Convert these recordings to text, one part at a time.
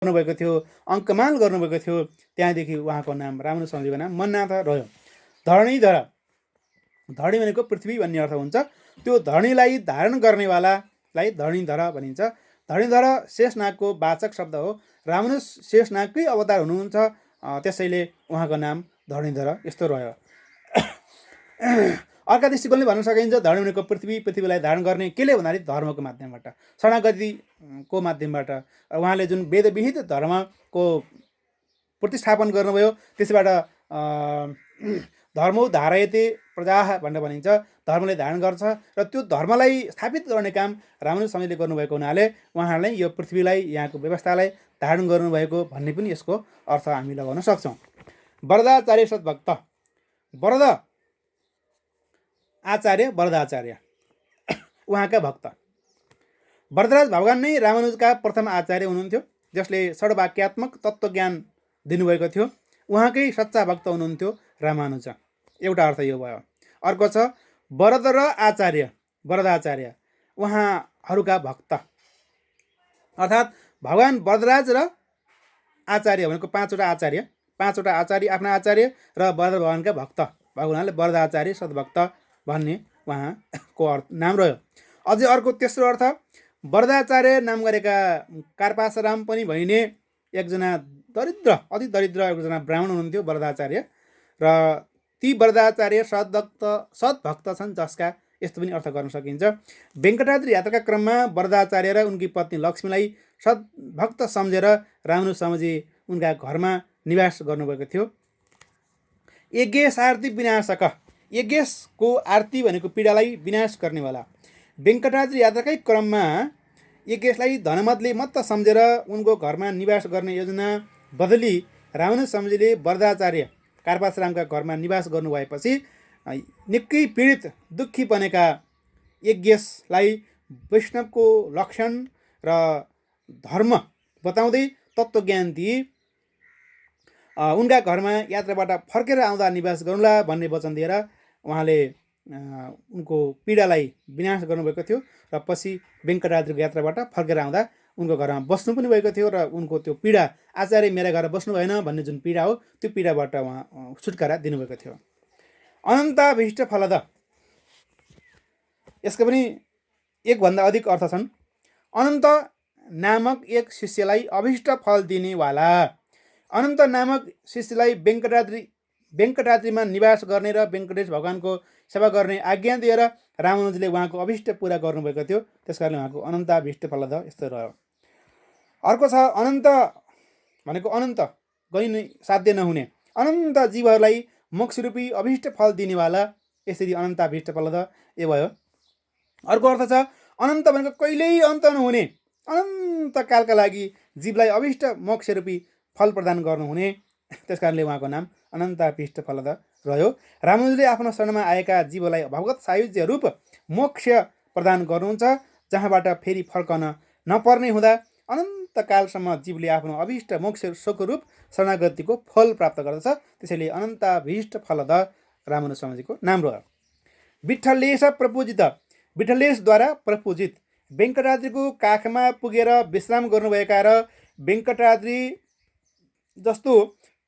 गर्नुभएको थियो, अङ्कमाल गर्नुभएको थियो। त्यहाँदेखि उहाँको नाम रामानुज स्वामीजीको नाम मन्नाथ रह्यो। धरणीधर, धरणी भनेको पृथ्वी भन्ने अर्थ हुन्छ। त्यो धरणीलाई धारण गर्नेवालालाई धरणीधर भनिन्छ। धरणीधर शेषनागको वाचक शब्द हो। रामानुज शेषनागकै अवतार हुनुहुन्छ, त्यसैले उहाँको नाम धरणीधर यस्तो रह्यो। अर्का दृष्टिकोणले भन्न सकिन्छ धरणी भनेको पृथ्वी, पृथ्वीलाई धारण गर्ने केले भन्दाखेरि धर्मको माध्यमबाट, शरणागतिको माध्यमबाट। उहाँले जुन वेदविहित धर्मको प्रतिस्थापन गर्नुभयो, त्यसबाट धर्मौ धारयते प्रजाः भनेर भनिन्छ। धर्मले धारण गर्छ र त्यो धर्मलाई स्थापित गर्ने काम रामानुज स्वामीले गर्नुभएको हुनाले उहाँलाई यो पृथ्वीलाई, यहाँको व्यवस्थालाई धारण गर्नुभएको भन्ने पनि यसको अर्थ हामी लगाउन सक्छौँ। वरदाचार्य सद्भक्त, वरद आचार्य, वरदाचार्य उहाँका भक्त। वरदराज भगवान नै रामानुजका प्रथम आचार्य हुनुहुन्थ्यो, जसले षड्वाक्यात्मक तत्त्वज्ञान दिनुभएको थियो। उहाँकै सच्चा भक्त हुनुहुन्थ्यो रामानुज। एउटा अर्थ यो भयो। अर्को छ वरद र आचार्य, वरदाचार्य उहाँहरूका भक्त, अर्थात् भगवान वरदराज र आचार्य भनेको पाँचवटा आचार्य आफ्ना आचार्य र वरद भगवानका भक्त भएको हुनाले वरदाचार्य सद्भक्त भन्ने उहाँको नाम रह्यो। अझै अर्को तेस्रो अर्थ, वरदाचार्य नाम गरेका कार्पासराम पनि भइने एकजना दरिद्र, अति दरिद्र एकजना ब्राह्मण हुनुहुन्थ्यो वरदाचार्य, र ती वरदाचार्य सद्भक्त छन्, जसका यस्तो पनि अर्थ गर्न सकिन्छ। वेङ्कटाद्री यात्राका क्रममा वरदाचार्य र उनकी पत्नी लक्ष्मीलाई सद्भक्त सम्झेर रामानुज स्वामीजी उनका घरमा निवास गर्नुभएको थियो। यज्ञेश आरती विनाशक, यज्ञेशको आरती भनेको पीडालाई विनाश गर्नेवाला। वेङ्कटाद्री यात्राकै क्रममा यज्ञेशलाई धनमतले मत्त सम्झेर उनको घरमा निवास गर्ने योजना बदली रामानुज स्वामीजीले वरदाचार्य कार्पासरामका घरमा निवास गर्नुभएपछि निकै पीडित दुःखी बनेका यज्ञेशलाई वैष्णवको लक्षण र धर्म बताउँदै तत्त्वज्ञान दिए। उनका घरमा यात्राबाट फर्केर आउँदा निवास गरौँला भन्ने वचन दिएर उहाँले उनको पीडालाई विनाश गर्नुभएको थियो र पछि वेङ्कटाद्रीको यात्राबाट फर्केर आउँदा उनको घरमा बस्नु पनि भएको थियो र उनको त्यो पीडा, आचार्य मेरा घर बस्नु भएन भन्ने जुन पीडा हो, त्यो पीडाबाट उहाँ छुटकारा दिनुभएको थियो। अनन्ताभीष्ट फलद, यसको पनि एकभन्दा अधिक अर्थ छन्। अनन्त नामक एक शिष्यलाई अभीष्ट फल दिनेवाला। अनन्त नामक शिष्यलाई वेङ्कटाद्रीमा निवास गर्ने र वेङ्कटेश भगवानको सेवा गर्ने आज्ञा दिएर रामानुजले उहाँको अभीष्ट पुरा गर्नुभएको थियो। त्यसकारणले उहाँको अनन्ताभीष्ट फलद यस्तो रह्यो। अर्को छ अनन्त भनेको अनन्त, गइने साध्य नहुने, अनन्त जीवहरूलाई मोक्षरूपी अभीष्ट फल दिनेवाला, यसरी अनन्ताभीष्ट फलद यो भयो। अर्को अर्थ छ अनन्त भनेको कहिल्यै अन्त नहुने, अनन्त कालका लागि जीवलाई अभीष्ट मोक्षरूपी फल प्रदान गर्नुहुने, त्यसकारणले उहाँको नाम अनन्ताभीष्ट फलद रह्यो। रामानुजले आफ्नो शरणमा आएका जीवलाई भगवत सायुज्य रूप मोक्ष प्रदान गर्नुहुन्छ, जहाँबाट फेरि फर्कन नपर्ने हुँदा अनन्त कालसम्म जीवले आफ्नो अभीष्ट मोक्ष स्वरूप शरणागतिको फल प्राप्त गर्दछ। त्यसैले अनन्ताभीष्ट फलद रामानुज स्वामीजीको नाम रह्यो। विठ्ठलेश प्रपूजित, विठ्ठलेशद्वारा प्रपूजित, वेङ्कटाद्रीको काखमा पुगेर विश्राम गर्नुभएका र वेङ्कटाद्री जस्तो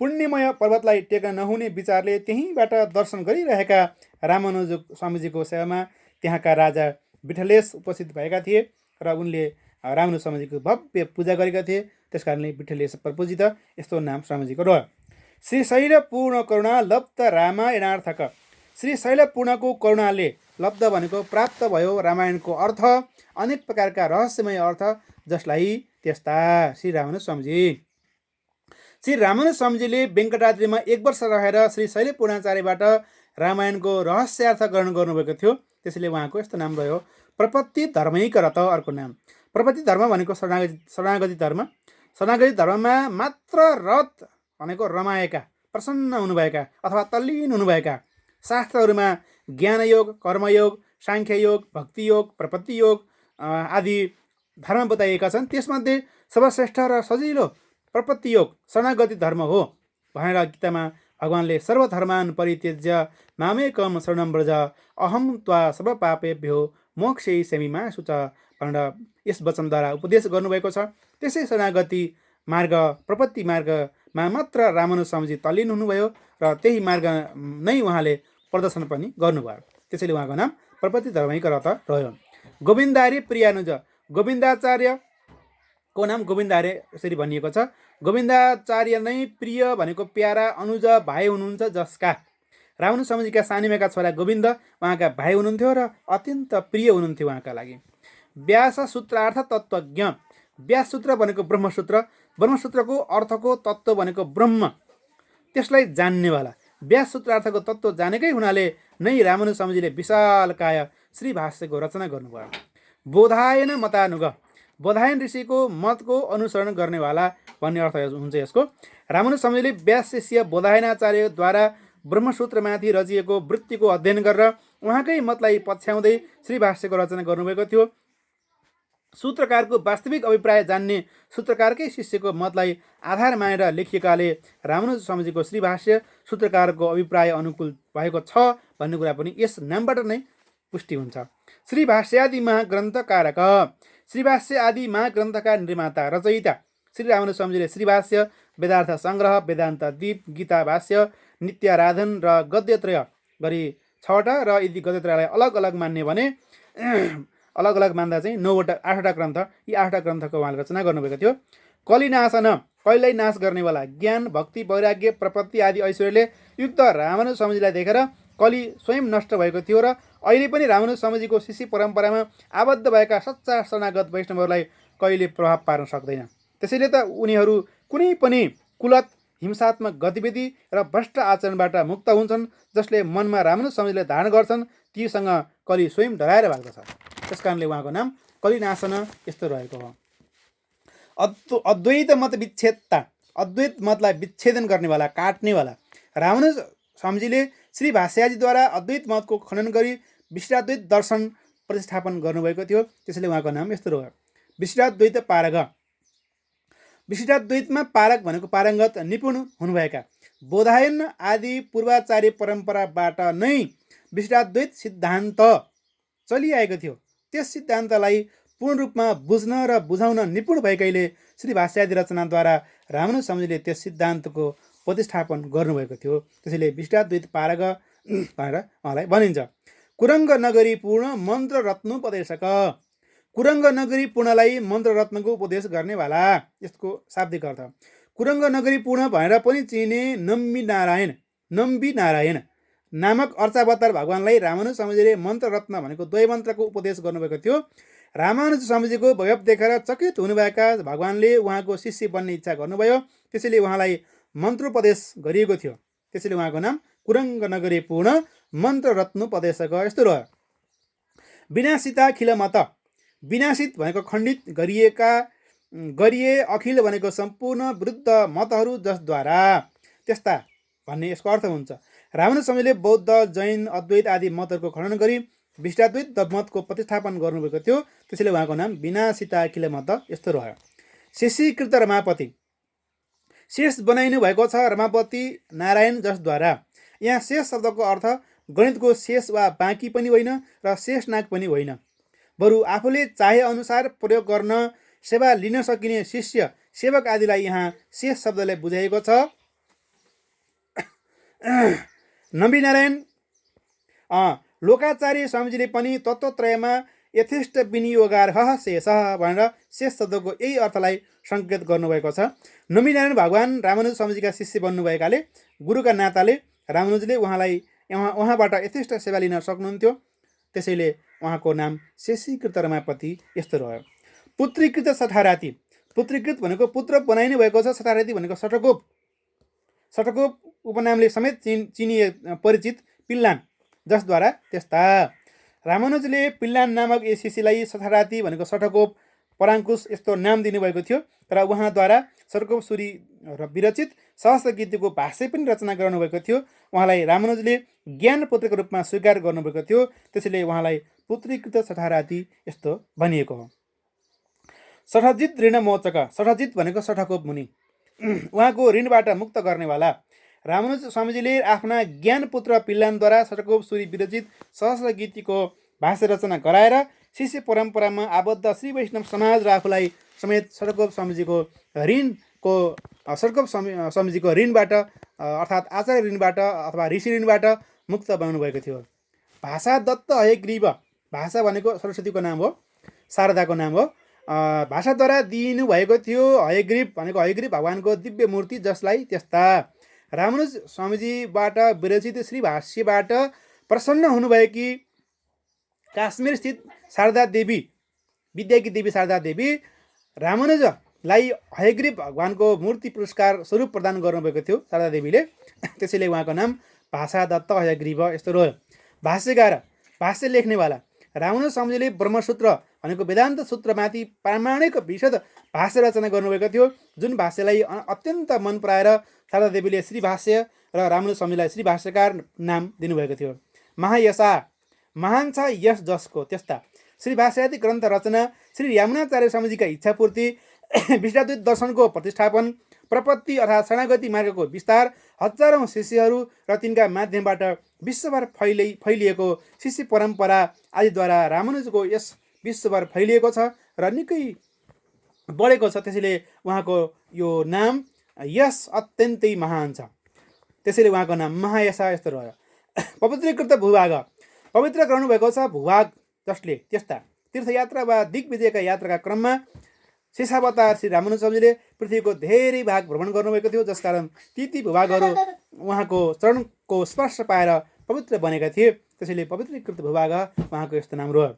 पुण्यमय पर्वतलाई टेक्न नहुने विचारले त्यहीँबाट दर्शन गरिरहेका रामानुज स्वामीजीको सेवामा त्यहाँका राजा विठ्ठलेश उपस्थित भएका थिए र उनले रामानुज स्वामीजीको भव्य पूजा गरेका थिए। त्यसकारणले विठ्ठलेश प्रपूजित यस्तो नाम स्वामीजीको रह्यो। श्री शैल पूर्ण करुणा लब्ध रामायणार्थक, श्री शैल पूर्णको करुणाले लब्ध भनेको प्राप्त भयो रामायणको अर्थ, अनेक प्रकारका रहस्यमय अर्थ, जसलाई त्यस्ता श्री रामानुज स्वामीजी। श्री रामानुज स्वामीजीले वेङ्कटाद्रीमा 1 वर्ष रहेर श्री शैल पूर्णाचार्यबाट रामायणको रहस्यार्थ ग्रहण गर्नुभएको थियो। त्यसैले उहाँको यस्तो नाम रह्यो। प्रपत्ति धर्मैक रत, अर्को नाम। प्रपत्ति धर्म भनेको शरणागति धर्म। शरणागति धर्ममा मात्र रत भनेको रमाएका, प्रसन्न हुनुभएका अथवा तल्लीन हुनुभएका। शास्त्रहरूमा ज्ञानयोग, कर्मयोग, साङ्ख्ययोग, भक्तियोग, प्रपत्ति योग आदि धर्म बताइएका छन्। त्यसमध्ये सर्वश्रेष्ठ र सजिलो प्रपत्ति योग शरणागति धर्म हो भनेर गीतामा भगवानले सर्वधर्मान परित्यज्य मामेकम शरणं व्रज अहम त्वा सर्व पापेभ्यो मोक्षयिष्यामि मा शुच भनेर यस वचनद्वारा उपदेश गर्नुभएको छ। त्यसै शरणागति मार्ग प्रपत्ति मार्गमा मात्र रामानुज स्वामीजी तल्लीन हुनुभयो र त्यही मार्ग नै उहाँले प्रदर्शन पनि गर्नुभयो। त्यसैले उहाँको नाम प्रपत्ति धर्मैक रथ रह्यो। गोविन्दार्य प्रियानुज, गोविन्दाचार्यको नाम गोविन्दार्य यसरी भनिएको छ। गोविन्दाचार्य नै प्रिय भनेको प्यारा अनुज भाइ हुनुहुन्छ, जसका रामानुज स्वामीजीका सानीमाका छोरा गोविन्द उहाँका भाइ हुनुहुन्थ्यो र अत्यन्त प्रिय हुनुहुन्थ्यो उहाँका लागि। व्यास सूत्रार्थ तत्त्वज्ञ, व्यास सूत्र भनेको ब्रह्मसूत्र, ब्रह्मसूत्रको अर्थको तत्त्व भनेको ब्रह्म, त्यसलाई जान्नेवाला। व्यास सूत्रार्थको तत्त्व जानेकै हुनाले नै रामानुज स्वामीजीले विशालकाय श्री भाष्यको रचना गर्नुभयो। बोधायन मतानुग, बोधायन ऋषिको मतको अनुसरण गर्नेवाला भन्ने अर्थ हुन्छ यसको। रामानुज स्वामीले व्यास शिष्य बोधायनाचार्यद्वारा ब्रह्मसूत्रमाथि रचिएको वृत्तिको अध्ययन गरेर उहाँकै मतलाई पछ्याउँदै श्री भाष्यको रचना गर्नुभएको थियो। सूत्रकारको वास्तविक अभिप्राय जान्ने सूत्रकारकै शिष्यको मतलाई आधार मानेर लेखिएकाले रामानुज स्वामीजीको श्री भाष्य सूत्रकारको अभिप्राय अनुकूल भएको छ भन्ने कुरा पनि यस नामबाट नै पुष्टि हुन्छ। श्री भाष्यादि महाग्रन्थकारक, श्री भाष्य आदि महाग्रन्थका निर्माता रचयिता श्री रामानुज स्वामीजीले श्री भाष्य, वेदार्थ सङ्ग्रह, वेदान्त दीप, गीता भाष्य, नित्याराधन र गद्यत्रय गरी 6वटा र यदि गद्यत्रयलाई अलग अलग मान्ने भने अलग अलग मान्दा चाहिँ 8वटा ग्रन्थ, यी 8वटा ग्रन्थको उहाँले रचना गर्नुभएको थियो। कलिनाशन, कलिलाई नाश गर्नेवाला, ज्ञान भक्ति वैराग्य प्रपत्ति आदि ऐश्वर्यले युक्त रामानुज स्वामीजीलाई देखेर कलि स्वयं नष्ट भएको थियो र अहिले पनि रामानुज स्वामीजीको शिष्य परम्परामा आबद्ध भएका सच्चा शरणागत वैष्णवहरूलाई कहिले प्रभाव पार्न सक्दैन। त्यसैले त उनीहरू कुनै पनि कुलत, हिंसात्मक गतिविधि र भ्रष्ट आचरणबाट मुक्त हुन्छन्। जसले मनमा रामानुज स्वामीजीले धारण गर्छन् तीसँग कलि स्वयं डराएर भाग्दछ। त्यस कारणले उहाँको नाम कलिनाशन यस्तो रहेको हो। अद्वैत मत विच्छेदता, अद्वैत मतलाई विच्छेदन गर्नेवाला, काट्नेवाला। रामानुज स्वामीजीले श्री भाष्याजीद्वारा अद्वैत मतको खण्डन गरी विशिष्टाद्वैत दर्शन प्रतिस्थापन गर्नुभएको थियो। त्यसैले उहाँको नाम यस्तो रह्यो। विशिष्टाद्वैत पारग, विशिष्टाद्वैतमा पारक भनेको पारङ्गत निपुण हुनुभएका। बोधायन आदि पूर्वाचार्य परम्पराबाट नै विशिष्टाद्वैत सिद्धान्त चलिआएको थियो। त्यस सिद्धान्तलाई पूर्ण रूपमा बुझ्न र बुझाउन निपुण भएकैले श्री भाष्यादि रचनाद्वारा रामानुज स्वामीजीले त्यस सिद्धान्तको प्रतिस्थापन गर्नुभएको थियो। त्यसैले विशिष्टाद्वैत पारग भनेर उहाँलाई भनिन्छ। कुरङ्ग नगरी पूर्ण मन्त्र रत्नोपदेशक, कुरङ्ग नगरी पूर्णलाई मन्त्र रत्नको उपदेश गर्नेवाला, यसको शाब्दिक अर्थ। कुरङ्ग नगरी पूर्ण भनेर पनि चिने नम्बी नारायण नामक अर्चावतार भगवानलाई रामानुज स्वामीजीले मन्त्र रत्न भनेको द्वैमन्त्रको उपदेश गर्नुभएको थियो। रामानुज स्वामीजीको वैभव देखेर चकित हुनुभएका भगवानले उहाँको शिष्य बन्ने इच्छा गर्नुभयो। त्यसैले उहाँलाई मन्त्रोपदेश गरिएको थियो। त्यसैले उहाँको नाम कुरङ्ग नगरी पूर्ण मन्त्र रत्नोपदेशक यस्तो रह्यो। विनाशिताखिल मत, विनाशित भनेको खण्डित गरिए, अखिल भनेको सम्पूर्ण विरुद्ध मतहरू जसद्वारा, त्यस्ता भन्ने यसको अर्थ हुन्छ। रामानुज स्वामीले बौद्ध, जैन, अद्वैत आदि मतहरूको खण्डन गरी विशिष्टाद्वैत मतको प्रतिस्थापन गर्नुभएको थियो। त्यसैले उहाँको नाम विनाशिताखिल मत यस्तो रह्यो। शेषीकृत रमापति, शेष बनाइनु भएको छ रमापति नारायण जसद्वारा। यहाँ शेष शब्दको अर्थ गणितको शेष वा बाँकी पनि होइन र शेषनाग पनि होइन, बरु आफूले चाहे अनुसार प्रयोग गर्न सेवा लिन सकिने शिष्य सेवक आदिलाई यहाँ शेष शब्दले बुझाइएको छ। नवीनारायण लोकाचार्य स्वामीजीले पनि तत्त्वत्रयमा यथेष्ट विनियोगार्ह शेष भनेर शेष शब्दको यही अर्थलाई सङ्केत गर्नुभएको छ। नवीनारायण भगवान रामानुज स्वामीजीका शिष्य बन्नुभएकाले गुरुका नाताले रामानुजले उहाँबाट यथेष्ट सेवा लिन सक्नुहुन्थ्यो। त्यसैले उहाँको नाम शेषीकृत रमापति यस्तो रह्यो। पुत्रीकृत सठाराती, पुत्रीकृत भनेको पुत्र बनाइनु भएको छ, सठाराती भनेको सटकोप, सटकोप उपनामले समेत चिनिए परिचित पिल्लान जसद्वारा त्यस्ता। रामानुजले पिल्लान नामक यस शिष्यलाई सठाराती भनेको सटकोप, पराङ्कुश यस्तो नाम दिनुभएको थियो र उहाँद्वारा सटकोप सुरी र विरचित सहस्त्र गीतको भाष्य पनि रचना गर्नुभएको थियो। उहाँलाई रामानुजले ज्ञान पुत्रको रूपमा स्वीकार गर्नुभएको थियो। त्यसैले उहाँलाई पुत्रीकृत सठाराती यस्तो भनिएको हो। सठजित ऋण मोचक, सठजित भनेको सठकोप मुनि, उहाँको ऋणबाट मुक्त गर्नेवाला। रामानुज स्वामीजीले आफ्ना ज्ञान पुत्र पिल्लानद्वारा सटकोप सुरी विरचित सहस्त्र गीतको भाष्य रचना गराएर शिष्य परम्परामा आबद्ध श्री वैष्णव समाज र आफूलाई समेत सटकोप स्वामीजीको ऋण को सर्कप स्वामीजीको ऋणबाट अर्थात् आचार्य ऋणबाट अथवा ऋषि ऋणबाट मुक्त बनाउनु भएको थियो। भाषा दत्त हयग्रीव, भाषा भनेको सरस्वतीको नाम हो, शारदाको नाम हो। भाषाद्वारा दिइनु भएको थियो। हयग्रीव भनेको हयग्रीव भगवानको दिव्य मूर्ति, जसलाई त्यस्ता रामानुज स्वामीजीबाट विरचित श्री भाष्यबाट प्रसन्न हुनुभएकी काश्मीर स्थित शारदा देवी, विद्याकी देवी शारदा देवी रामानुजलाई हयग्रीव भगवानको मूर्ति पुरस्कार स्वरूप प्रदान गर्नुभएको थियो शारदा देवीले। त्यसैले उहाँको नाम भाषा दत्त हयग्रीव यस्तो रह्यो। भाष्यकार, भाष्य लेख्नेवाला, रामानुज स्वामीजीले ब्रह्मसूत्र भनेको वेदान्त सूत्रमाथि प्रामाणिक विशद भाष्य रचना गर्नुभएको थियो, जुन भाष्यलाई अत्यन्त मन पराएर शारदा देवीले श्री भाष्य र रामानुज स्वामीलाई श्री भाष्यकार नाम दिनुभएको थियो। महायशा, महान छ यश जसको त्यस्ता, श्री भाष्यादि ग्रन्थ रचना, श्री यमुनाचार्य स्वामीजीका इच्छापूर्ति, विशिष्टाद्वैत दर्शनको प्रतिष्ठापन, प्रपत्ति अर्थात् शरणागति मार्गको विस्तार, हजारौँ शिष्यहरू र तिनका माध्यमबाट विश्वभर फैलिएको शिष्य परम्परा आदिद्वारा रामानुजको यस विश्वभर फैलिएको छ र निकै बढेको छ। त्यसैले उहाँको यो नाम यश अत्यन्तै महान छ। त्यसैले उहाँको नाम महायशा यस्तो रह्यो। पवित्रीकृत भूभाग, पवित्र गराउनुभएको छ भूभाग, जसले त्यस्ता तीर्थयात्रा वा दिग्विजयका यात्राका क्रममा शेषावतार श्री रामानुज स्वामीले पृथ्वीको धेरै भाग भ्रमण गर्नुभएको थियो, जसकारण ती भूभागहरू उहाँको चरणको स्पर्श पाएर पवित्र बनेका थिए। त्यसैले पवित्रीकृत भूभाग उहाँको यस्तो नाम रह्यो।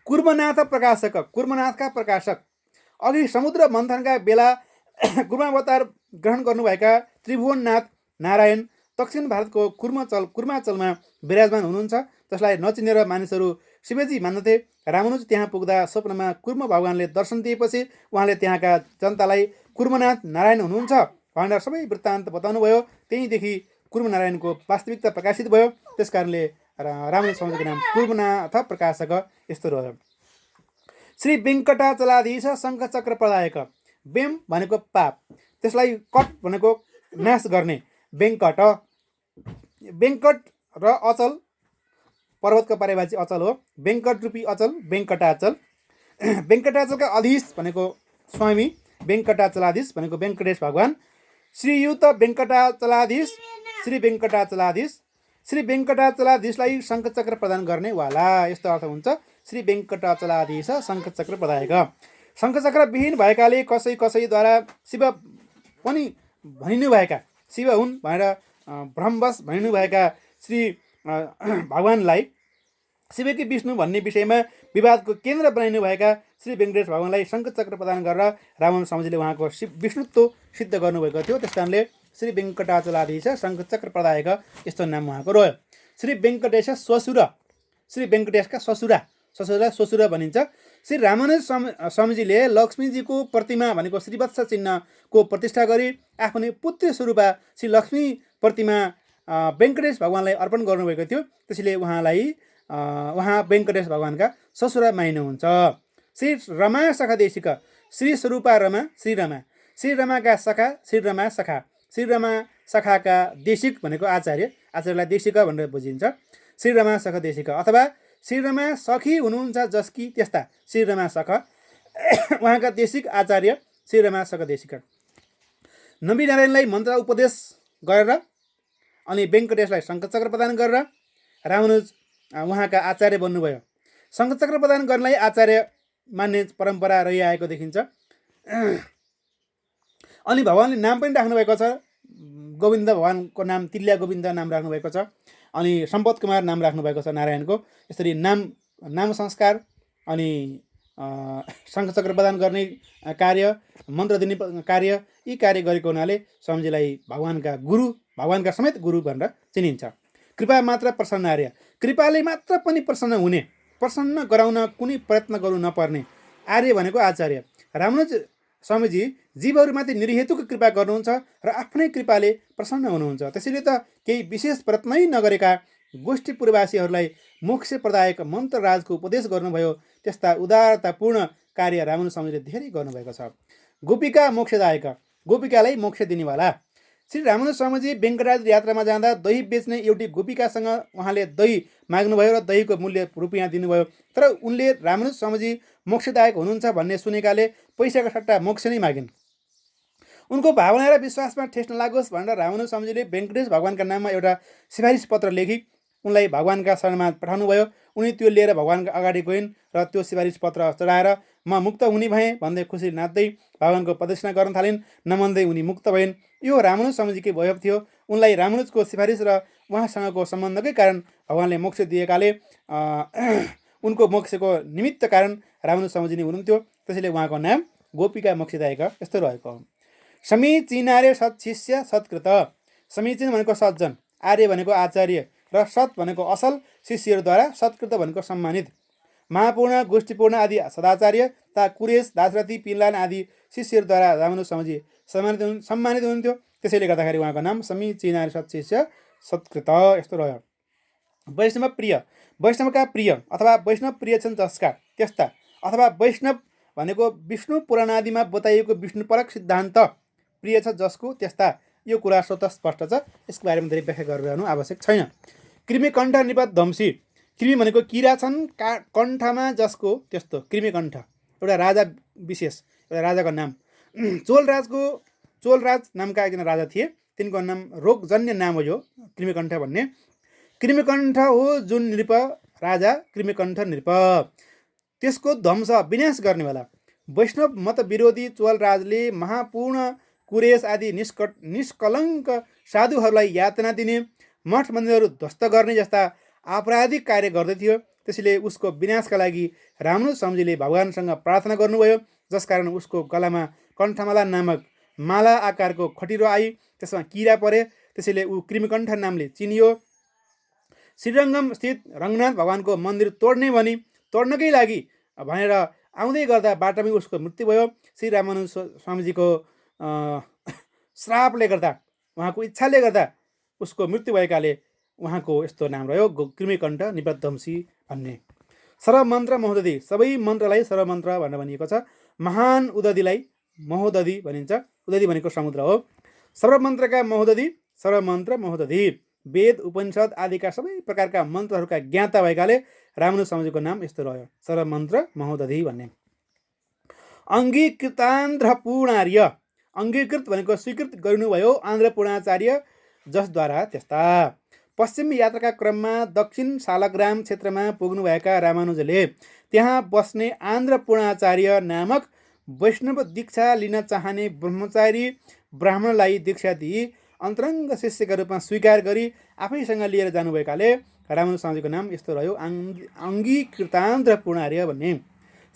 कुर्मनाथ प्रकाशक, कुर्मनाथका प्रकाशक, अघि समुद्र मन्थनका बेला कुर्मावतार ग्रहण गर्नुभएका त्रिभुवननाथ नारायण दक्षिण भारतको कुर्माचलमा विराजमान हुनुहुन्छ, जसलाई नचिनेर मानिसहरू शिवजी मान्दथे। रामानुज त्यहाँ पुग्दा स्वप्नमा कुर्म भगवानले दर्शन दिएपछि उहाँले त्यहाँका जनतालाई कुर्मनाथ नारायण हुनुहुन्छ भनेर सबै वृत्तान्त बताउनुभयो। त्यहीँदेखि कुर्मनारायणको वास्तविकता प्रकाशित भयो। त्यसकारणले रामानुज स्वामीको नाम कुर्मनाथ प्रकाशक यस्तो रह्यो। श्री वेङ्कटाचलाधीश शङ्खचक्र प्रदायक, बेम भनेको पाप, त्यसलाई कट भनेको नाश गर्ने, वेङ्कट, वेङ्कट र अचल पर्वतको पारेबाजी अचल हो। वेङ्कट रूपी अचल वेङ्कटाचल। वेङ्कटाचलका अधीश भनेको स्वामी, वेङ्कटाचलाधीश भनेको वेङ्कटेश भगवान। श्रीयुत वेङ्कटाचलाधीश, श्री वेङ्कटाचलाधीश, श्री वेङ्कटाचलाधीशलाई शङ्खचक्र प्रदान गर्नेवाला यस्तो अर्थ हुन्छ। श्री वेङ्कटाचलाधीश शङ्खचक्र प्रदायक। शङ्खचक्र विहीन भएकाले कसैद्वारा शिव पनि भनिनुभएका, शिव हुन् भनेर भ्रमवश भनिनुभएका श्री भगवानलाई शिवकी विष्णु भन्ने विषयमा विवादको केन्द्र बनाइनुभएका श्री वेङ्कटेश भगवानलाई शङ्खचक्र प्रदान गरेर रामानुज स्वामीजीले उहाँको विष्णुत्व सिद्ध गर्नुभएको थियो। त्यस कारणले श्री वेङ्कटाचलाधीश शङ्खचक्र प्रदायक यस्तो नाम उहाँको रह्यो। श्री वेङ्कटेश श्वशुर, श्री वेङ्कटेशका श्वशुरलाई श्वशुर भनिन्छ। श्री रामानुज स्वामीजीले लक्ष्मीजीको प्रतिमा भनेको श्रीवत्स चिन्हको प्रतिष्ठा गरी आफ्नै पुत्री स्वरूपा श्री लक्ष्मी प्रतिमा वेङ्कटेश भगवानलाई अर्पण गर्नुभएको थियो। त्यसैले उहाँ वेङ्कटेश भगवानका श्वशुर मानिनुहुन्छ। श्री रमा सखा देशिक, श्री स्वरूपा रमा, श्री रमा, श्री रमाका सखा, श्री रमा सखा, श्री रमा सखाका देशिक भनेको आचार्य, आचार्यलाई देशिक भनेर बुझिन्छ। श्री रमा सखा देशिक अथवा श्री रमा सखी हुनुहुन्छ जसकी त्यस्ता, श्री रमा सखा उहाँका देशिक आचार्य श्री रमा सखा देशिक। नबी नारायणलाई मन्त्र उपदेश गरेर अनि वेङ्कटेशलाई शङ्खचक्र प्रदान गरेर रामानुज उहाँका आचार्य बन्नुभयो। शङ्खचक्र प्रदान गर्नलाई आचार्य मान्ने परम्परा रहिआएको देखिन्छ। अनि भगवानले नाम पनि राख्नुभएको छ। गोविन्द भगवानको नाम तिल्या गोविन्द नाम राख्नुभएको छ। अनि सम्पत कुमार नाम राख्नुभएको छ नारायणको। यसरी नाम संस्कार अनि शङ्खचक्र प्रदान गर्ने कार्य, मन्त्र दिने कार्य, यी कार्य गरेको हुनाले स्वामीजीलाई भगवानका गुरु, भगवानका समेत गुरु भनेर चिनिन्छ। कृपा मात्र प्रसन्न आर्य, कृपाले मात्र पनि प्रसन्न हुने, प्रसन्न गराउन कुनै प्रयत्न गर्नु नपर्ने आर्य भनेको आचार्य। रामानुज स्वामीजी जीवहरूमाथि निर्हेतुक कृपा गर्नुहुन्छ र आफ्नै कृपाले प्रसन्न हुनुहुन्छ। त्यसैले त केही विशेष प्रयत्नै नगरेका गोष्ठी पूर्ववासीहरूलाई मोक्ष प्रदायक मन्त्रराजको उपदेश गर्नुभयो। त्यस्ता उदारतापूर्ण कार्य रामानुज स्वामीले धेरै गर्नुभएको छ। गोपिका मोक्षदायक, गोपिकालाई मोक्ष दिनेवाला। श्री रामानुज स्वामीजी वेङ्कटाद्री यात्रामा जाँदा दही बेच्ने एउटी गोपिकासँग उहाँले दही माग्नुभयो र दहीको मूल्य रुपियाँ दिनुभयो। तर उनले रामानुज स्वामीजी मोक्षदायक हुनुहुन्छ भन्ने सुनेकाले पैसाको सट्टा मोक्ष नै मागिन्। उनको भावना र विश्वासमा ठेस नलागोस् भनेर रामानुज स्वामीजीले वेङ्कटेश भगवानका नाममा एउटा सिफारिस पत्र लेखी उनलाई भगवानका शरणमा पठाउनु भयो। उनी त्यो लिएर भगवानका अगाडि गइन् र त्यो सिफारिस पत्र चढाएर म मुक्त हुने भएँ भन्दै खुसी नाच्दै भगवानको प्रदक्षिणा गर्न थालिन्। नमन्दै उनी मुक्त भइन्। यो रामानुज स्वामीजीकै वैभव थियो। उनलाई रामानुजको सिफारिस र उहाँसँगको सम्बन्धकै कारण भगवानले मोक्ष दिएकाले उनको मोक्षको निमित्त कारण रामानुज स्वामीजी नै हुनुहुन्थ्यो। त्यसैले उहाँको नाम गोपिका मोक्षदायक यस्तो रहेको हो। समीचीनार्य सत्शिष्य सत्कृत। समीचीन भनेको सज्जन, आर्य भनेको आचार्य र सत् भनेको असल शिष्यहरूद्वारा, सत्कृत भनेको सम्मानित। महापूर्ण गोष्ठीपूर्ण आदि सदाचार्य तथा कुरेश दाशरथी पिल्लान आदि शिष्यहरूद्वारा रामानुज स्वामीजी सम्मानित हुनुहुन्थ्यो। त्यसैले गर्दाखेरि उहाँको नाम समीचीनार्य सत्शिष्य सत्कृत यस्तो रह्यो। वैष्णव प्रिय, वैष्णवका प्रिय अथवा वैष्णव प्रिय छन् जसका त्यस्ता, अथवा वैष्णव भनेको विष्णु पुराणादिमा बताइएको विष्णुपरक सिद्धान्त प्रिय छ जसको त्यस्ता। यो कुरा स्वतः स्पष्ट छ, यसको बारेमा धेरै व्याख्या गरिरहनु आवश्यक छैन। कृमि कण्ठ निपद्दंसी। कृमि भनेको किरा छन् कण्ठमा जसको त्यस्तो कृमिकण्ठ, एउटा राजा विशेष, एउटा राजाको नाम। चोलराज नामका एकजना राजा थिए, तिनको नाम रोगजन्य नाम हो यो कृमिकण्ठ भन्ने। कृमिकण्ठ हो जुन नृप राजा कृमिकण्ठ नृप, त्यसको ध्वंस विनाश गर्नेवाला। वैष्णव मत विरोधी चोलराजले महापूर्ण कुरेश आदि निष्कलङ्क साधुहरूलाई यातना दिने, मठ मन्दिरहरू ध्वस्त गर्ने जस्ता आपराधिक कार्य गर्दथ्यो। त्यसैले उसको विनाशका लागि रामानुज स्वामीजीले भगवानसँग प्रार्थना गर्नुभयो, जसकारण उसको गलामा कण्ठमाला नामक माला आकारको खटिरो आई, त्यसमा किरा परे। त्यसैले ऊ कृमिकण्ठ नामले चिनियो। श्रीरङ्गम स्थित रङ्गनाथ भगवानको मन्दिर तोड्ने भनी तोड्नकै लागि भनेर आउँदै गर्दा बाटोमै उसको मृत्यु भयो। श्री रामानुज स्वामीजीको श्रापले गर्दा, उहाँको इच्छाले गर्दा उसको मृत्यु भएकाले उहाँको यस्तो नाम रह्यो कृमिकण्ठ निपद्दंसी भन्ने। सर्वमन्त्र महोदधि, सबै मन्त्रलाई सर्वमन्त्र भनेर भनिएको छ। महान उदधिलाई महोदधि भनिन्छ। उदधि भनेको समुद्र हो। सर्वमन्त्रका महोदधि, सर्वमन्त्र महोदधि। वेद उपनिषद आदिका सबै प्रकारका मन्त्रहरूका ज्ञाता भएकाले रामानुज स्वामीजीको नाम यस्तो रह्यो सर्वमन्त्र महोदधि भन्ने। अङ्गीकृतान्ध्र पूर्णार्य। अङ्गीकृत भनेको स्वीकृत गर्नुभयो आन्ध्र पूर्णाचार्य जसद्वारा त्यस्ता। पश्चिम यात्राका क्रममा दक्षिण सालग्राम क्षेत्रमा पुग्नुभएका रामानुजले त्यहाँ बस्ने आन्ध्र पूर्णाचार्य नामक वैष्णव दीक्षा लिन चाहने ब्रह्मचारी ब्राह्मणलाई दीक्षा दिई अन्तरङ्ग शिष्यका रूपमा स्वीकार गरी आफैसँग लिएर जानुभएकाले रामानुज स्वामीजीको नाम यस्तो रह्यो अङ्गीकृतान्ध्र पूर्णार्य भन्ने।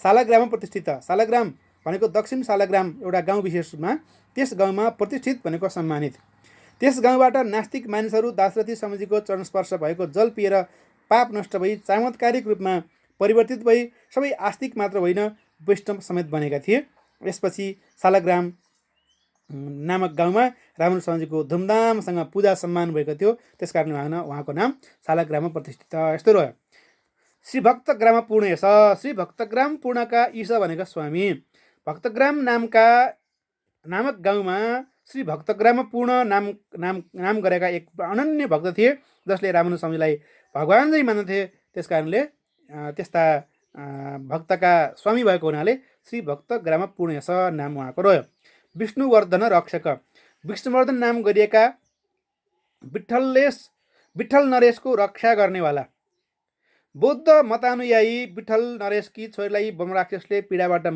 सालग्राममा प्रतिष्ठित। सालग्राम भनेको दक्षिण सालग्राम एउटा गाउँ विशेषमा, त्यस गाउँमा प्रतिष्ठित भनेको सम्मानित। त्यस गाउँबाट नास्तिक मानिसहरू दाशरथी स्वामीजीको चरणस्पर्श भएको जल पिएर पाप नष्ट भई चमत्कारिक रूपमा परिवर्तित भई सबै आस्तिक मात्र होइन वैष्णव समेत बनेका थिए। यसपछि सालग्राम नामक गाउँमा रामानुज स्वामीजीको धुमधामसँग पूजा सम्मान भएको थियो, त्यसकारण उहाँको नाम सालग्राममा प्रतिष्ठित यस्तो रह्यो। श्री भक्तग्राम पूर्ण यस। श्री भक्तग्राम पूर्णका ईश भनेका स्वामी। भक्तग्राम नामक गाउँमा श्री भक्तग्राम पूर्ण नाम गरेका एक अनन्य भक्त थिए, जसले रामानुज स्वामीलाई भगवान नै मान्दथे। त्यस कारणले त्यस्ता भक्तका स्वामी भएको हुनाले श्री भक्तग्राम पूर्ण यस नाम उहाँको रह्यो। विष्णुवर्धन रक्षक। विष्णुवर्धन नाम गरिएका विठ्ठल नरेशको रक्षा गर्नेवाला। बौद्ध मतानुयायी विठ्ठल नरेशकी छोरीलाई बमराक्षसको पीडाबाट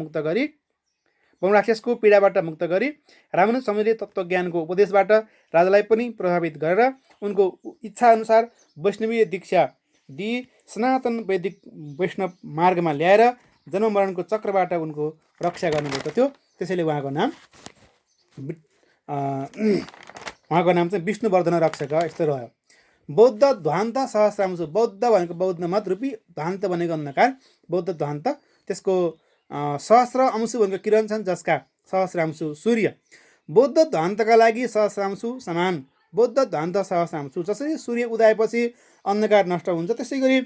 मुक्त गरी रामानुज स्वामीले तत्त्वज्ञानको उपदेशबाट राजालाई पनि प्रभावित गरेर उनको इच्छाअनुसार वैष्णवीय दीक्षा दिई सनातन वैदिक वैष्णव मार्गमा ल्याएर जन्म मरणको चक्रबाट उनको रक्षा गर्नुभएको थियो। त्यसैले उहाँको नाम चाहिँ विष्णुवर्धन रक्षक यस्तो रह्यो। बौद्ध ध्वान्त सहस्रांशु। बौद्ध भनेको बौद्ध मत रूपी, ध्वान्त भनेको अन्धकार, बौद्ध ध्वान्त। त्यसको सहस्र अंशु भनेको किरण छन् जसका, सहस्रांशु सूर्य। बौद्ध ध्वान्तका लागि सहस्रांशु समान। बौद्ध ध्वान्त सहस्रांशु। जसरी सूर्य उदाएपछि अन्धकार नष्ट हुन्छ, त्यसै गरी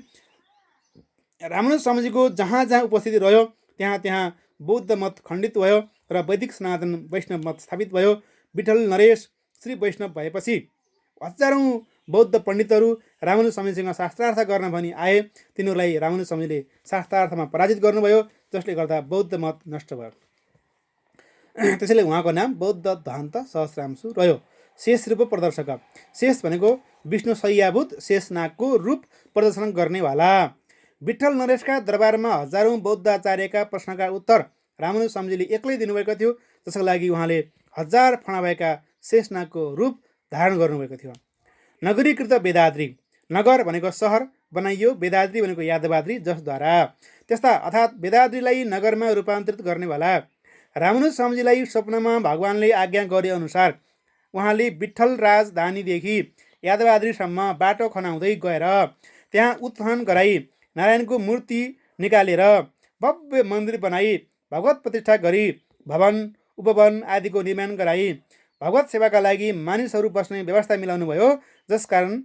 रामानुज स्वामीजीको जहाँ जहाँ उपस्थिति रह्यो त्यहाँ बौद्ध मत खण्डित भयो र वैदिक सनातन वैष्णव मत स्थापित भयो। विठ्ठल नरेश श्री वैष्णव भएपछि हजारौँ बौद्ध पण्डितहरू रामानुज स्वामीसँग शास्त्रार्थ गर्न भनी आए। तिनीहरूलाई रामानुज स्वामीले शास्त्रार्थमा पराजित गर्नुभयो, जसले गर्दा बौद्ध मत नष्ट भयो। त्यसैले उहाँको नाम बौद्ध धहन्त सहस्रांशु रह्यो। शेष रूप प्रदर्शक, शेष भनेको विष्णु शय्याभूत शेषनागको रूप प्रदर्शन गर्नेवाला। विठ्ठल नरेशका दरबारमा हजारौँ बौद्ध आचार्यका प्रश्नका उत्तर रामानुज स्वामीजीले एक्लै दिनुभएको थियो, जसको लागि उहाँले 1000 फणा भएका शेषनागको रूप धारण गर्नुभएको थियो। नगरीकृत वेदाद्री, नगर भनेको सहर बनाइयो, वेदाद्री भनेको यादवाद्री जसद्वारा, त्यस्ता अर्थात् वेदाद्रीलाई नगरमा रूपान्तरित गर्नेवाला रामानुज स्वामीजीलाई स्वप्नमा भगवानले आज्ञा गरे अनुसार उहाँले विठ्ठल राजधानीदेखि यादवाद्रीसम्म बाटो खनाउँदै गएर त्यहाँ उत्खनन गराई नारायणको मूर्ति निकालेर भव्य मन्दिर बनाई भगवत प्रतिष्ठा गरी भवन उपवन आदिको निर्माण गराई भगवत सेवाका लागि मानिसहरू बस्ने व्यवस्था मिलाउनु भयो, जसकारण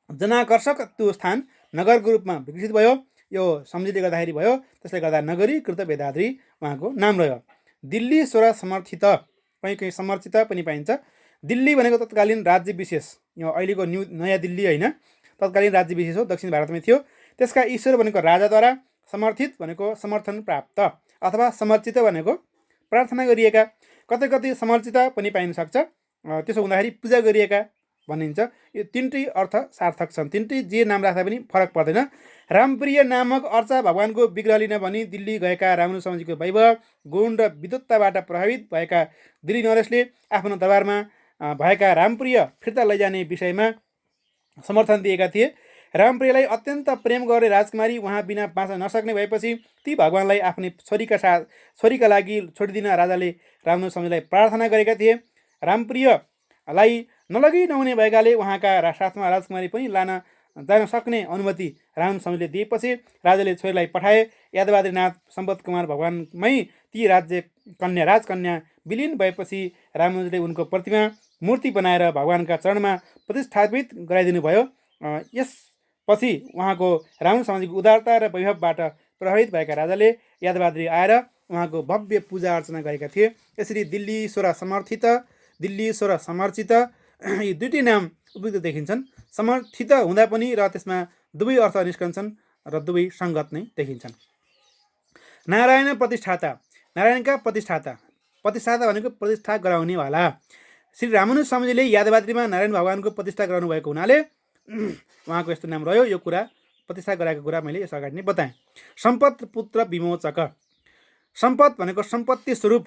जनाकर्षक त्यो स्थान नगरको रूपमा विकसित भयो। यो सम्झिँदै गर्दाखेरि भयो, त्यसले गर्दा नगरीकृत वेदाद्री उहाँको नाम रह्यो। दिल्ली स्वर समर्थित समर्थित पनि पाइन्छ। दिल्ली भनेको तत्कालीन राज्य विशेष, यो अहिलेको नयाँ दिल्ली होइन, तत्कालीन राज्य विशेष हो, दक्षिण भारतमै थियो। त्यसका ईश्वर भनेको राजाद्वारा, समर्थित भनेको समर्थन प्राप्त अथवा समर्चित भनेको प्रार्थना गरिएका, कतै कतै समर्चित पनि पाइन सक्छ। त्यसो हुँदाखेरि पूजा गरिएका भनिन्छ। यो तिनटै अर्थ सार्थक छन्, तिनटै जे नाम राख्दा पनि फरक पर्दैन। रामप्रिय नामक अर्चा भगवानको विग्रह लिन भनी दिल्ली गएका रामानुज स्वामीजीको वैभव गुण र विद्वत्ताबाट प्रभावित भएका दिल्ली नरेशले आफ्नो दरबारमा भएका रामप्रिय फिर्ता लैजाने विषयमा समर्थन दिएका थिए। रामप्रियलाई अत्यन्त प्रेम गर्ने राजकुमारी उहाँ बिना बाँच्न नसक्ने भएपछि ती भगवानलाई आफ्नै छोरीका लागि छोडिदिन राजाले रामानुज स्वामीलाई प्रार्थना गरेका थिए। रामप्रियलाई नलगी नहुने भएकाले उहाँका साथमा राजकुमारी पनि जान सक्ने अनुमति रामानुज स्वामीले दिएपछि राजाले छोरीलाई पठाए। यादवाद्रीनाथ सम्पत कुमार भगवानमै ती राजकन्या विलिन भएपछि रामानुजले उनको प्रतिमा मूर्ति बनाएर भगवानका चरणमा प्रतिष्ठापित गराइदिनु भयो। यसपछि उहाँको रामानुज स्वामीजीको उदारता र वैभवबाट प्रभावित भएका राजाले यादवाद्री आएर उहाँको भव्य पूजा अर्चना गरेका थिए। यसरी दिल्ली स्वर समर्थित, दिल्ली स्वर समर्चित यी दुईटै नाम उपयुक्त देखिन्छन्। समर्थित हुँदा पनि र त्यसमा दुवै अर्थ निस्कन्छन् र दुवै सङ्गत नै देखिन्छन्। नारायण प्रतिष्ठाता, नारायणका प्रतिष्ठाता, प्रतिष्ठाता भनेको प्रतिष्ठा गराउनेवाला। श्री रामानुज स्वामीजीले यादवाद्रीमा नारायण भगवानको प्रतिष्ठा गराउनु भएको हुनाले उहाँको यस्तो नाम रह्यो। यो कुरा प्रतिष्ठा गराएको कुरा मैले यस अगाडि नै बताएँ। सम्पत पुत्र विमोचक, सम्पत भनेको सम्पत्ति स्वरूप,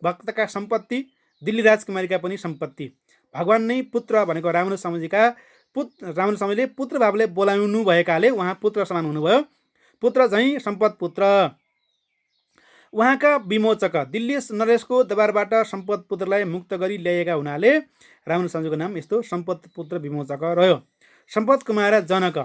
भक्तका सम्पत्ति, दिल्ली राजकुमारीका पनि सम्पत्ति। भगवान नै पुत्र भनेको रामानुज स्वामीले पुत्र भावले बोलाउनु भएकाले उहाँ पुत्र समान हुनुभयो। पुत्र झैँ सम्पत पुत्र। उहाँका विमोचक, दिल्ली नरेशको दरबारबाट सम्पत पुत्रलाई मुक्त गरी ल्याएका हुनाले रामानुज स्वामीको नाम यस्तो सम्पत पुत्र विमोचक रह्यो। सम्पत कुमार जनक,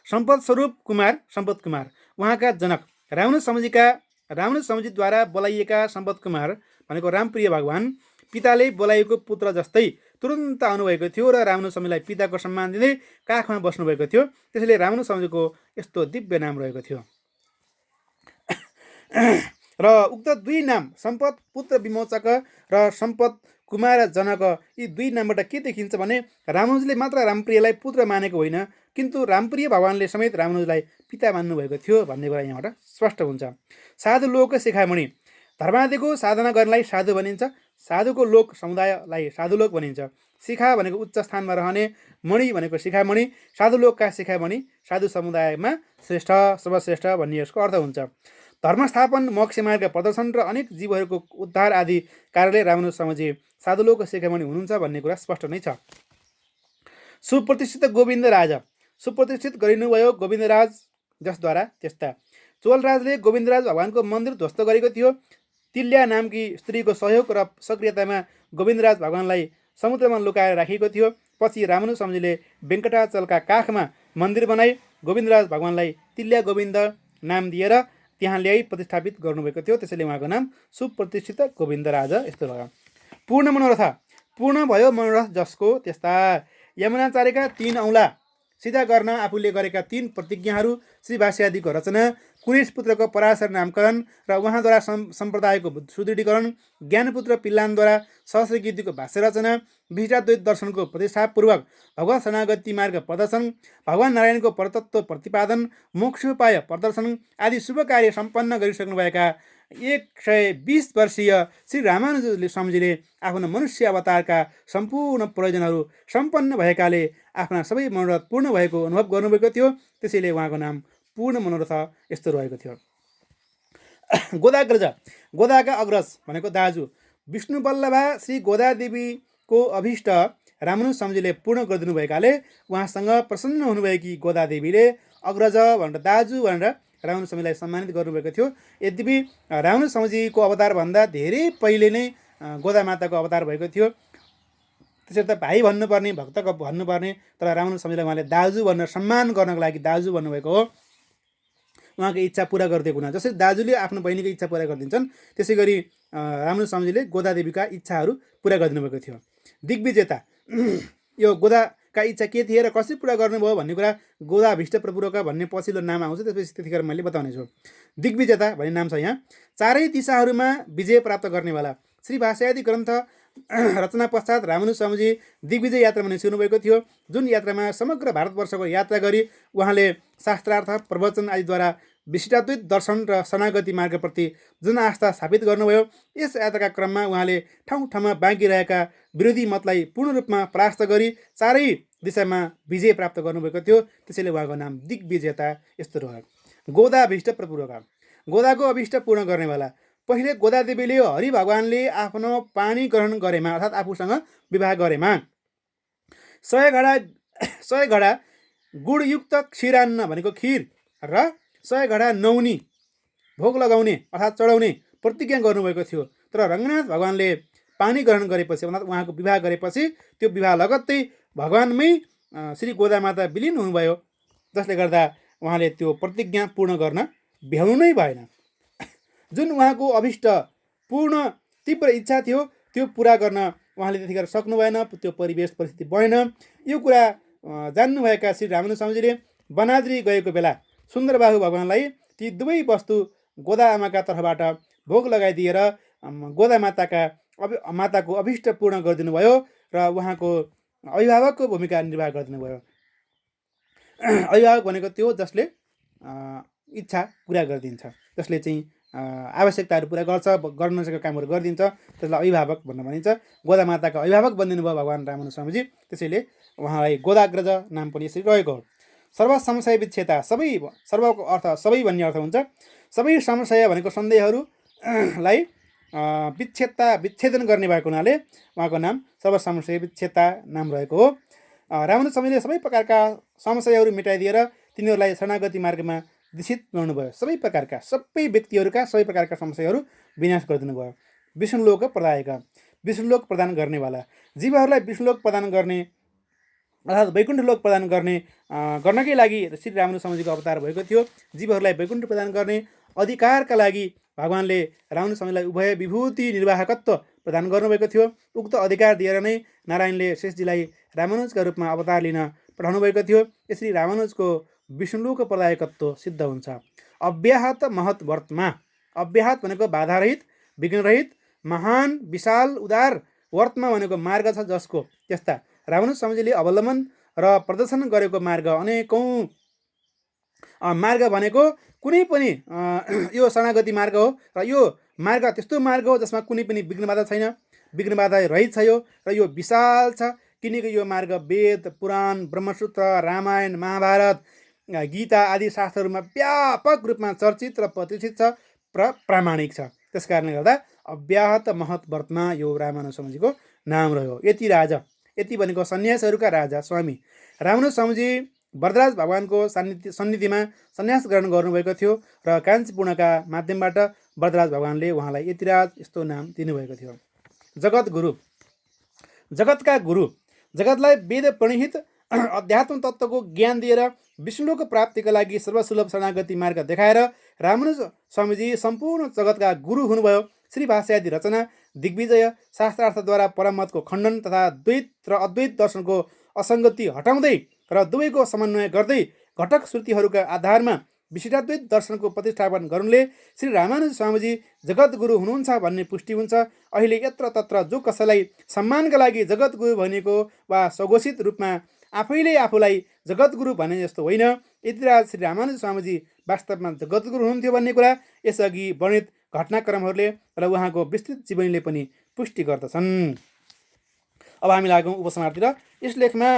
सम्पत स्वरूप कुमार सम्पत कुमार उहाँका जनक। रामानुज स्वामीजीद्वारा बोलाइएका सम्पत कुमार भनेको रामप्रिय भगवान पिताले बोलाइएको पुत्र जस्तै तुरुन्त आउनुभएको थियो र रामानुज स्वामीलाई पिताको सम्मान दिँदै काखमा बस्नुभएको थियो। त्यसैले रामानुज स्वामीको यस्तो दिव्य नाम रहेको थियो। र उक्त दुई नाम सम्पत पुत्र विमोचक र सम्पत कुमार जनक, यी दुई नामबाट के देखिन्छ भने रामानुजले मात्र रामप्रियलाई पुत्र मानेको होइन, किन्तु रामप्रिय भगवानले समेत रामानुजलाई पिता मान्नुभएको थियो भन्ने कुरा यहाँबाट स्पष्ट हुन्छ। साधु लोक शिखामणि, धर्मादिको साधना गर्नलाई साधु भनिन्छ। साधुको लोक समुदायलाई साधुलोक भनिन्छ। शिखा भनेको उच्च स्थानमा रहने, मणि भनेको शिखामणि, साधुलोकका शिखामणि साधु समुदायमा श्रेष्ठ सर्वश्रेष्ठ भन्ने यसको अर्थ हुन्छ। धर्मस्थापन, मोक्ष मार्ग प्रदर्शन र अनेक जीवहरूको उद्धार आदि कार्यले रामानुज स्वामीजी साधुलोक शिखामणि हुनुहुन्छ भन्ने कुरा स्पष्ट नै छ। सुप्रतिष्ठित गोविन्द राज, सुप्रतिष्ठित गरिनुभयो गोविन्दराज जसद्वारा त्यस्ता। चोलराजले गोविन्दराज भगवानको मन्दिर ध्वस्त गरेको थियो। तिल्या नामकी स्त्रीको सहयोग र सक्रियतामा गोविन्दराज भगवानलाई समुद्रमा लुकाएर राखिएको थियो। पछि रामानुज स्वामीजीले वेङ्कटाचलका काखमा मन्दिर बनाई गोविन्दराज भगवानलाई तिल्या गोविन्द नाम दिएर त्यहाँ ल्याई प्रतिष्ठापित गर्नुभएको थियो। त्यसैले उहाँको नाम सुप्रतिष्ठित गोविन्द राज यस्तो रह्यो। पूर्ण मनोरथ, पूर्ण भयो मनोरथ जसको त्यस्ता। यमुनाचार्यका 3 औँला सिधा गर्न आफूले गरेका 3 प्रतिज्ञाहरू, श्री भाष्यादिको रचना, कुरेश पुत्रको पराशर नामकरण र उहाँद्वारा सम्प्रदायको सुदृढीकरण, ज्ञानपुत्र पिल्लानद्वारा सहस्रगीतिको भाष्य रचना, विशिष्टाद्वैत दर्शनको प्रतिष्ठापूर्वक भगवत शरणागति मार्ग प्रदर्शन, भगवान नारायणको परतत्व प्रतिपादन, मोक्षोपाय प्रदर्शन आदि शुभ कार्य सम्पन्न गरिसक्नुभएका 120 वर्षीय श्री रामानुज स्वामीजीले आफ्नो मनुष्य अवतारका सम्पूर्ण प्रयोजनहरू सम्पन्न भएकाले आफ्ना सबै मनोरथ पूर्ण भएको अनुभव गर्नुभएको थियो। त्यसैले उहाँको नाम पूर्ण मनोरथ यस्तो रहेको थियो। गोदाग्रज, गोदाका अग्रज भनेको दाजु, विष्णुवल्लभा श्री गोदादेवीको अभिष्ट रामानुज स्वामीजीले पूर्ण गरिदिनु भएकाले उहाँसँग प्रसन्न हुनुभएकी गोदादेवीले अग्रज भनेर दाजु भनेर रामानुज स्वामीलाई सम्मानित गर्नुभएको थियो। यद्यपि रामानुज स्वामीजीको अवतारभन्दा धेरै पहिले नै गोदा माताको अवतार भएको थियो। त्यसरी त भाइ भन्नुपर्ने, भक्तको भन्नुपर्ने, तर रामानुज स्वामीलाई उहाँले दाजु भनेर सम्मान गर्नको लागि दाजु भन्नुभएको हो। उहाँको इच्छा पुरा गरिदिएको हुना, जसरी दाजुले आफ्नो बहिनीको इच्छा पुरा गरिदिन्छन् त्यसै गरी रामानुज स्वामीजीले गोदादेवीका इच्छाहरू पुरा गरिदिनु भएको थियो। दिग्विजेता, यो गोदाका इच्छा के थिए र कसरी पुरा गर्नुभयो भन्ने कुरा गोदाभीष्ट प्रपूरक भन्ने पछिल्लो नाम आउँछ, त्यसपछि त्यतिखेर मैले बताउनेछु। दिग्विजेता भन्ने नाम छ यहाँ। चारै दिशाहरूमा विजय प्राप्त गर्नेवाला। श्री भाष्यादि ग्रन्थ रचना पश्चात रामानुज स्वामीजी दिग्विजय यात्रामा निस्कनुभएको थियो, जुन यात्रामा समग्र भारतवर्षको यात्रा गरी उहाँले शास्त्रार्थ प्रवचन आदिद्वारा विशिष्टाद्वैत दर्शन र शरणागति मार्गप्रति जनआस्था स्थापित गर्नुभयो। यस यात्राका क्रममा उहाँले ठाउँ ठाउँमा बाँकी रहेका विरोधी मतलाई पूर्ण रूपमा परास्त गरी चारै दिशामा विजय प्राप्त गर्नुभएको थियो। त्यसैले उहाँको नाम दिग्विजेता यस्तो रह्यो। गोदाभीष्ट प्रपूरक, गोदाको अभिष्ट पूर्ण गर्नेवाला। पहिले गोदादेवीले हरि भगवानले आफ्नो पानी ग्रहण गरेमा अर्थात् आफूसँग विवाह गरेमा 100 घडा गुडयुक्त क्षीरान्न भनेको खिर र 100 घडा नौनी भोग लगाउने अर्थात् चढाउने प्रतिज्ञा गर्नुभएको थियो। तर रङ्गनाथ भगवानले पानी ग्रहण गरेपछि अर्थात् उहाँको विवाह गरेपछि त्यो विवाह लगत्तै भगवानमै श्री गोदामाता विलिन हुनुभयो, जसले गर्दा उहाँले त्यो प्रतिज्ञा पूर्ण गर्न भ्याउनु नै भएन। जुन उहाँको अभिष्ट पूर्ण तीव्र इच्छा थियो त्यो पुरा गर्न उहाँले त्यतिखेर सक्नु भएन, त्यो परिवेश परिस्थिति बनेन। यो कुरा जान्नुभएका श्री रामानुज स्वामीजीले बनाद्री गएको बेला सुन्दरबाहु भगवानलाई ती दुवै वस्तु गोदा आमाका तर्फबाट भोग लगाइदिएर गोदा माताको अभिष्ट पूर्ण गरिदिनु भयो र उहाँको अभिभावकको भूमिका निर्वाह गरिदिनु भयो। अभिभावक भनेको त्यो जसले इच्छा पुरा गरिदिन्छ, जसले चाहिँ आवश्यकताहरू पुरा गर्छ, गर्न नसकेको कामहरू गरिदिन्छ, त्यसलाई अभिभावक भनेर भनिन्छ। गोदा माताका अभिभावक बनिदिनु भयो भगवान रामानुज स्वामीजी, त्यसैले उहाँलाई गोदाग्रज नाम पनि यसरी रहेको हो। सर्व संशय विच्छेदा, सर्वको अर्थ सबै भन्ने अर्थ हुन्छ। सबै संशय भनेको सन्देहहरूलाई विच्छेदन गर्ने भएको हुनाले उहाँको नाम सर्व संशय विच्छेदा नाम रहेको हो। रामानुज स्वामीले सबै प्रकारका संशयहरू मेटाइदिएर तिनीहरूलाई शरणागति मार्गमा दिशित बनाउनुभयो। सबै व्यक्तिहरूका सबै प्रकारका समस्याहरू विनाश गरिदिनु भयो। विष्णुलोक प्रदायक, विष्णुलोक प्रदान गर्नेवाला। जीवहरूलाई विष्णुलोक प्रदान गर्ने अर्थात् वैकुण्ठ लोक प्रदान गर्नकै लागि श्री रामानुज स्वामीजीको अवतार भएको थियो। जीवहरूलाई वैकुण्ठ प्रदान गर्ने अधिकारका लागि भगवानले रामानुज स्वामीलाई उभय विभूति निर्वाहकत्व प्रदान गर्नुभएको थियो। उक्त अधिकार दिएर नै नारायणले शेषजीलाई रामानुजका रूपमा अवतार लिन पठाउनु भएको थियो। यसरी रामानुजको विष्णुलोक प्रदायकत्व सिद्ध हुन्छ। अव्याहत महत वर्तमा, अव्याहत भनेको बाधारहित विघ्नरहित, महान विशाल उदार, वर्तमा भनेको मार्ग छ जसको, त्यस्ता रामानुज स्वामीजीले अवलम्बन र प्रदर्शन गरेको मार्ग अनेकौँ मार्ग भनेको कुनै पनि यो शरणागति मार्ग हो र यो मार्ग त्यस्तो मार्ग हो जसमा कुनै पनि विघ्न बाधा छैन, विघ्न बाधा रहित छ यो, र यो विशाल छ किनकि यो मार्ग वेद पुराण ब्रह्मसूत्र रामायण महाभारत गीता आदि शास्त्रहरूमा व्यापक रूपमा चर्चित र प्रतिष्ठित छ र प्रामाणिक छ। त्यस कारणले गर्दा अव्याहत महत वर्तमा यो रामानुज स्वामीजीको नाम रह्यो। यति भनेको सन्यासहरूका राजा स्वामी रामानुज स्वामीजी वरदराज भगवानको सन्निधिमा सन्यास ग्रहण गर्नुभएको थियो र काञ्चीपूर्णका माध्यमबाट वरदराज भगवानले उहाँलाई यतिराज यस्तो नाम दिनुभएको थियो। जगत गुरु, जगतका गुरु, जगतलाई वेद प्रणिहित अध्यात्म तत्त्वको ज्ञान दिएर विष्णुलोक प्राप्तिका लागि सर्वसुलभ शरणागति मार्ग देखाएर रामानुज स्वामीजी सम्पूर्ण जगतका गुरु हुनुभयो। श्री भाष्यादि रचना, दिग्विजय, शास्त्रार्थद्वारा परमतको खण्डन तथा द्वैत र अद्वैत दर्शनको असङ्गति हटाउँदै र दुवैको समन्वय गर्दै घटक श्रुतिहरूका आधारमा विशिष्टाद्वैत दर्शनको प्रतिष्ठापन गर्नुले श्री रामानुज स्वामीजी जगतगुरु हुनुहुन्छ भन्ने पुष्टि हुन्छ। अहिले यत्र तत्र जो कसैलाई सम्मानका लागि जगतगुरु भनेको वा स्वघोषित रूपमा आफैले आफूलाई जगतगुरु भने जस्तो होइन। यतिराज श्री रामानुज स्वामीजी वास्तवमा जगतगुरु हुनुहुन्थ्यो भन्ने कुरा यसअघि वर्णित घटनाक्रमहरूले र उहाँको विस्तृत जीवनीले पनि पुष्टि गर्दछन्। अब हामी लागौँ उपसंहारतिर। यस लेखमा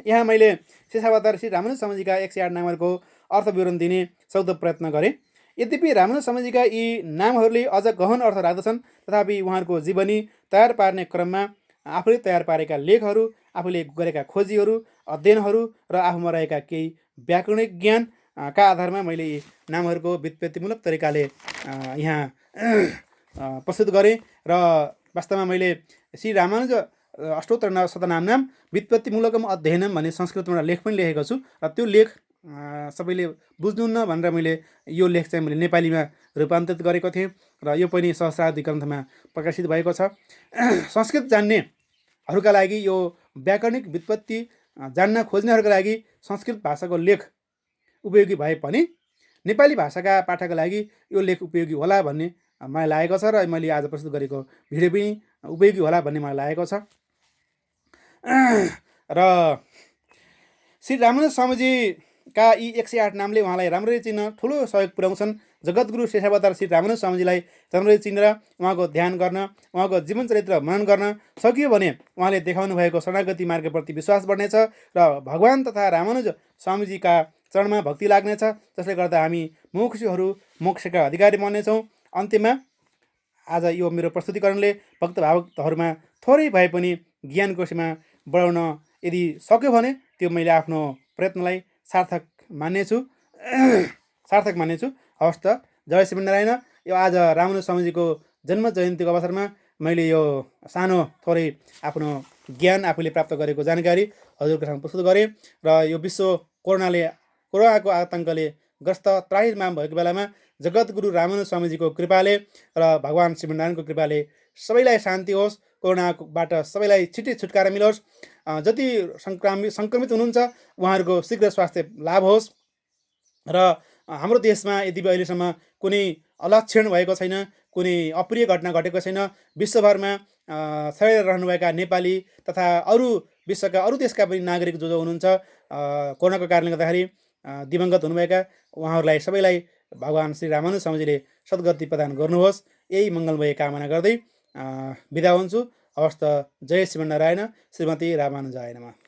यहाँ मैले शेषावतार श्री रामानुज स्वामीजीका 108 नामहरूको अर्थ विवरण दिने सक्दो प्रयत्न गरेँ। यद्यपि रामानुज स्वामीजीका यी नामहरूले अझ गहन अर्थ राख्दछन्, तथापि उहाँहरूको जीवनी तयार पार्ने क्रममा आफूले तयार पारेका लेखहरू, आफूले गरेका खोजीहरू, अध्ययनहरू र आफूमा रहेका केही व्याकरणिक ज्ञान का आधारमा मैले यी नामहरूको व्युत्पत्तिमूलक तरिकाले यहाँ प्रस्तुत गरेँ। र वास्तवमा मैले श्री रामानुज अष्टोत्तर शतनाम्नाम व्युत्पत्तिमूलकम अध्ययनम भन्ने संस्कृतमा एउटा लेख पनि लेखेको छु। र त्यो लेख सबैले बुझ्नुहुन्न भनेर मैले यो लेख चाहिँ मैले नेपालीमा रूपान्तरित गरेको थिएँ र यो पनि सहस्राब्दी ग्रन्थमा प्रकाशित भएको छ। संस्कृत जान्नेहरूका लागि यो व्याकरणिक व्युत्पत्ति जान्न खोज्नेहरूका लागि संस्कृत भाषाको लेख उपयोगी भए पनि नेपाली भाषाका पाठकका लागि यो लेख उपयोगी होला भन्ने मलाई लागेको छ र मैले आज प्रस्तुत गरेको भिडियो पनि उपयोगी होला भन्ने मलाई लागेको छ। र श्री रामानुज स्वामीजीका यी 108 नामले उहाँलाई राम्ररी चिन्न ठुलो सहयोग पुर्याउँछन्। जगद्गुरु शेषावतार श्री रामानुज स्वामीजीलाई राम्ररी चिनेर उहाँको ध्यान गर्न, उहाँको जीवन चरित्र मनन गर्न सकियो भने उहाँले देखाउनु भएको शरणागति मार्गप्रति विश्वास बढ्नेछ र भगवान तथा रामानुज स्वामीजीका चरणमा भक्ति लाग्नेछ, जसले गर्दा हामी मुमुक्षुहरू मोक्षका अधिकारी बन्नेछौँ। अन्त्यमा आज यो मेरो प्रस्तुतिकरणले भक्तभावकहरूमा थोरै भए पनि ज्ञानको सीमा बढाउन यदि सक्यो भने त्यो मैले आफ्नो प्रयत्नलाई सार्थक मान्नेछु। हवस् त, जय श्रीमन्नारायण। यो आज रामानुज स्वामीजीको जन्म जयन्तीको अवसरमा मैले यो सानो थोरै आफ्नो ज्ञान, आफूले प्राप्त गरेको जानकारी हजुरको सामु प्रस्तुत गरेँ। र यो विश्व कोरोनाको आतङ्कले ग्रस्त त्राहिमाम भएको बेलामा जगद्गुरु रामानुज स्वामीजीको कृपाले र भगवान् श्रीमन्नारायणको कृपाले सबैलाई शान्ति होस्, कोरोनाबाट सबैलाई छिट्टै छुटकारा मिलोस्, जति सङ्क्रमित हुनुहुन्छ उहाँहरूको शीघ्र स्वास्थ्य लाभ होस्। र हाम्रो देशमा यदि अहिलेसम्म कुनै अलक्षण भएको छैन, कुनै अप्रिय घटना घटेको छैन। विश्वभरमा सरेर रहनुभएका नेपाली तथा अरू विश्वका अरू देशका पनि नागरिक जो हुनुहुन्छ कोरोनाको कारणले गर्दाखेरि दिवंगत हुनुभएका उहाँहरूलाई सबैलाई भगवान् श्री रामानुज स्वामीजीले सद्गति प्रदान गर्नुहोस्, यही मङ्गलमय कामना गर्दै बिदा हुन्छु। हवस् त, जय श्रीमन्नारायण। श्रीमती रामानुजाय नमः।